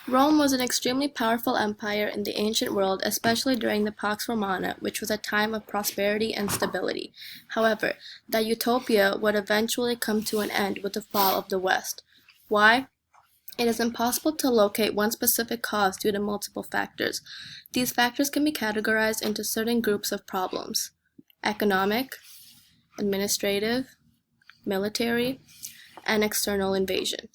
Rome was an extremely powerful empire in the ancient world, especially during the Pax Romana, which was a time of prosperity and stability. However, that utopia would eventually come to an end with the fall of the West. Why? It is impossible to locate one specific cause due to multiple factors. These factors can be categorized into certain groups of problems: economic, administrative, military, and external invasion.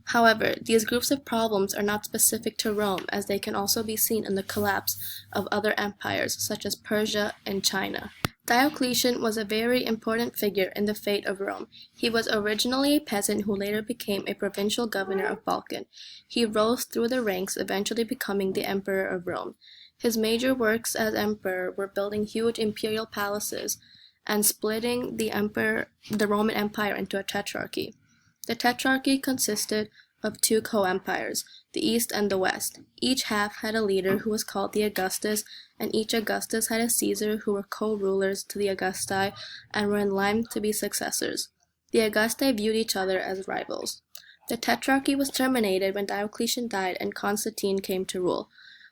However, these groups of problems are not specific to Rome, as they can also be seen in the collapse of other empires such as Persia and China. Diocletian was a very important figure in the fate of Rome. He was originally a peasant who later became a provincial governor of Balkan. He rose through the ranks, eventually becoming the emperor of Rome. His major works as emperor were building huge imperial palaces and splitting the Roman Empire into a tetrarchy. The tetrarchy consisted of two co-empires, the East and the West. Each half had a leader who was called the Augustus, and each Augustus had a Caesar who were co-rulers to the Augusti and were in line to be successors. The Augusti viewed each other as rivals. The tetrarchy was terminated when Diocletian died and Constantine came to rule.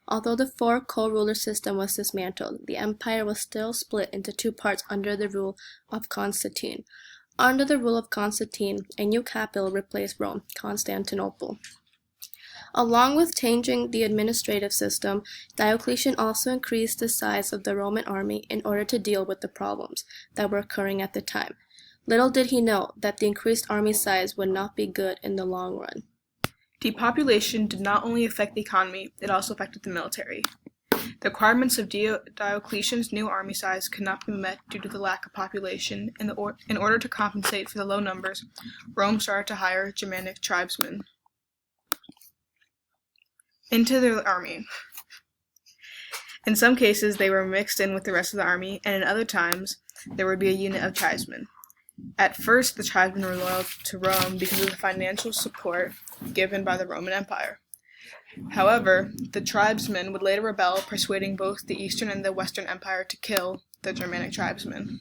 Although the four co-ruler system was dismantled, the empire was still split into two parts under the rule of Constantine. Under the rule of Constantine, a new capital replaced Rome, Constantinople. Along with changing the administrative system, Diocletian also increased the size of the Roman army in order to deal with the problems that were occurring at the time. Little did he know that the increased army size would not be good in the long run. Depopulation did not only affect the economy, it also affected the military. The requirements of Diocletian's new army size could not be met due to the lack of population. In order to compensate for the low numbers, Rome started to hire Germanic tribesmen into their army. In some cases, they were mixed in with the rest of the army, and in other times, there would be a unit of tribesmen. At first, the tribesmen were loyal to Rome because of the financial support given by the Roman Empire. However, the tribesmen would later rebel, persuading both the Eastern and the Western Empire to kill the Germanic tribesmen.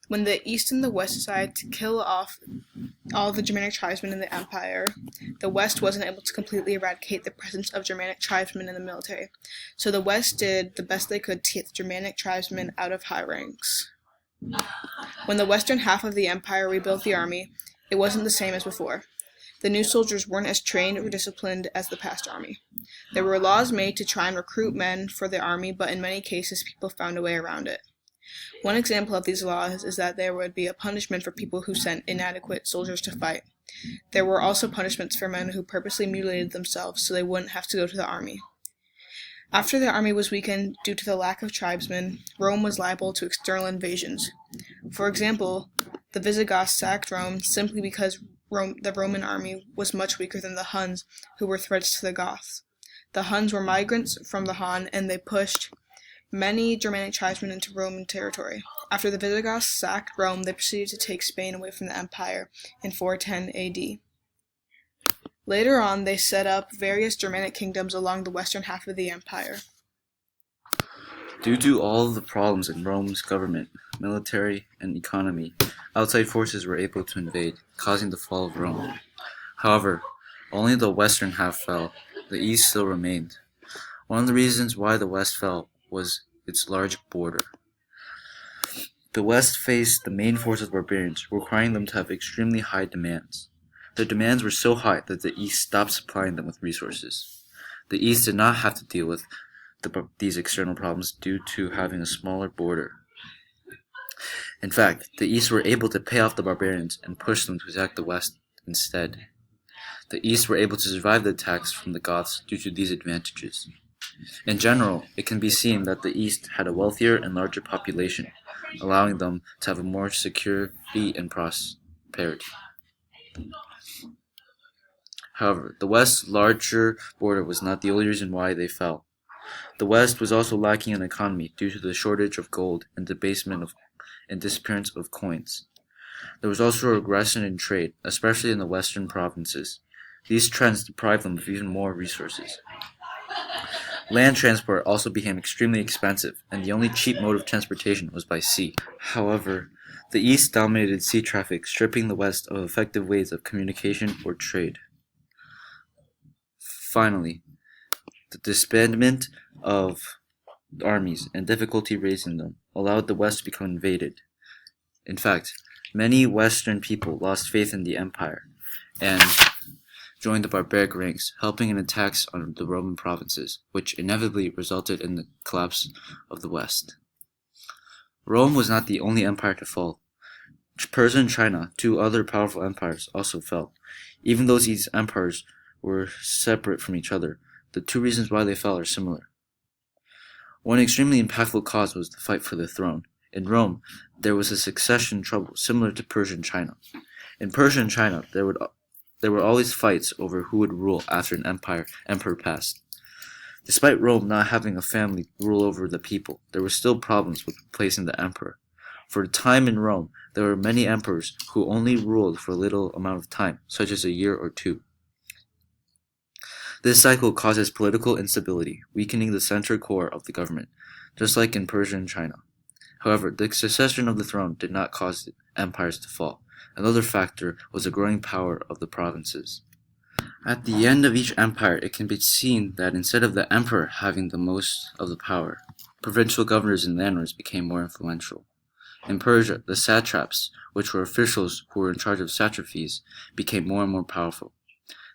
When the East and the West decided to kill off all the Germanic tribesmen in the empire, the West wasn't able to completely eradicate the presence of Germanic tribesmen in the military. So the West did the best they could to get the Germanic tribesmen out of high ranks. When the western half of the empire rebuilt the army, it wasn't the same as before. The new soldiers weren't as trained or disciplined as the past army. There were laws made to try and recruit men for the army, but in many cases people found a way around it. One example of these laws is that there would be a punishment for people who sent inadequate soldiers to fight. There were also punishments for men who purposely mutilated themselves so they wouldn't have to go to the army. After the army was weakened due to the lack of tribesmen, Rome was liable to external invasions. For example, the Visigoths sacked Rome simply because the Roman army was much weaker than the Huns, who were threats to the Goths. The Huns were migrants from the Han, and they pushed many Germanic tribesmen into Roman territory. After the Visigoths sacked Rome, they proceeded to take Spain away from the empire in 410 AD. Later on, they set up various Germanic kingdoms along the western half of the empire. Due to all of the problems in Rome's government, military, and economy, outside forces were able to invade, causing the fall of Rome. However, only the western half fell. The east still remained. One of the reasons why the west fell was its large border. The west faced the main force of barbarians, requiring them to have extremely high demands. Their demands were so high that the east stopped supplying them with resources. The east did not have to deal with these external problems due to having a smaller border. In fact, the East were able to pay off the barbarians and push them to attack the West instead. The East were able to survive the attacks from the Goths due to these advantages. In general, it can be seen that the East had a wealthier and larger population, allowing them to have a more security and prosperity. However, the West's larger border was not the only reason why they fell. The West was also lacking in economy due to the shortage of gold and disappearance of coins. There was also a regression in trade, especially in the western provinces. These trends deprived them of even more resources. Land transport also became extremely expensive, and the only cheap mode of transportation was by sea. However, the East dominated sea traffic, stripping the West of effective ways of communication or trade. Finally, the disbandment of armies and difficulty raising them allowed the West to become invaded. In fact, many Western people lost faith in the empire and joined the barbaric ranks, helping in attacks on the Roman provinces, which inevitably resulted in the collapse of the West. Rome was not the only empire to fall. Persia and China, two other powerful empires, also fell. Even though these empires were separate from each other, the two reasons why they fell are similar. One extremely impactful cause was the fight for the throne. In Rome, there was a succession trouble similar to Persia and China. In Persia and China, there were always fights over who would rule after an emperor passed. Despite Rome not having a family rule over the people, there were still problems with replacing the emperor. For a time in Rome, there were many emperors who only ruled for a little amount of time, such as a year or two. This cycle causes political instability, weakening the central core of the government, just like in Persia and China. However, the succession of the throne did not cause the empires to fall. Another factor was the growing power of the provinces. At the end of each empire, it can be seen that instead of the emperor having the most of the power, provincial governors and landlords became more influential. In Persia, the satraps, which were officials who were in charge of satrapies, became more and more powerful.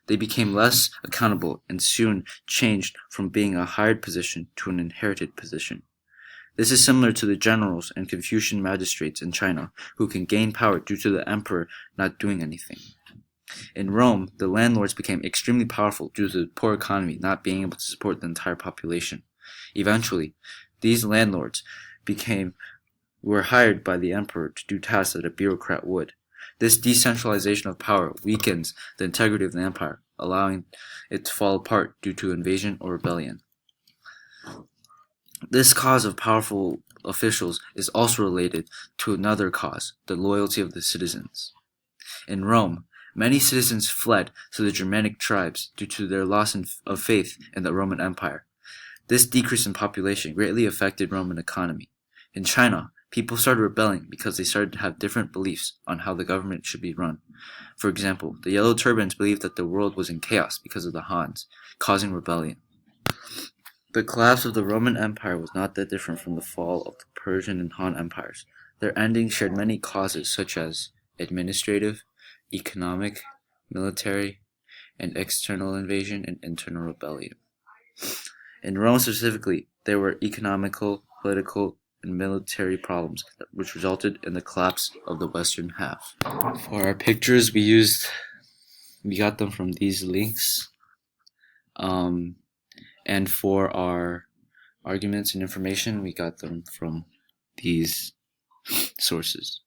They became less accountable and soon changed from being a hired position to an inherited position. This is similar to the generals and Confucian magistrates in China, who can gain power due to the emperor not doing anything. In Rome, the landlords became extremely powerful due to the poor economy not being able to support the entire population. Eventually, these landlords were hired by the emperor to do tasks that a bureaucrat would. This decentralization of power weakens the integrity of the empire, allowing it to fall apart due to invasion or rebellion. This cause of powerful officials is also related to another cause, the loyalty of the citizens. In Rome, many citizens fled to the Germanic tribes due to their loss of faith in the Roman Empire. This decrease in population greatly affected Roman economy. In China, people started rebelling because they started to have different beliefs on how the government should be run. For example, the Yellow Turbans believed that the world was in chaos because of the Hans, causing rebellion. The collapse of the Roman Empire was not that different from the fall of the Persian and Han empires. Their ending shared many causes such as administrative, economic, military, and external invasion and internal rebellion. In Rome specifically, there were economical, political, and military problems which resulted in the collapse of the western half. For our pictures, we got them from these links. And for our arguments and information, we got them from these sources.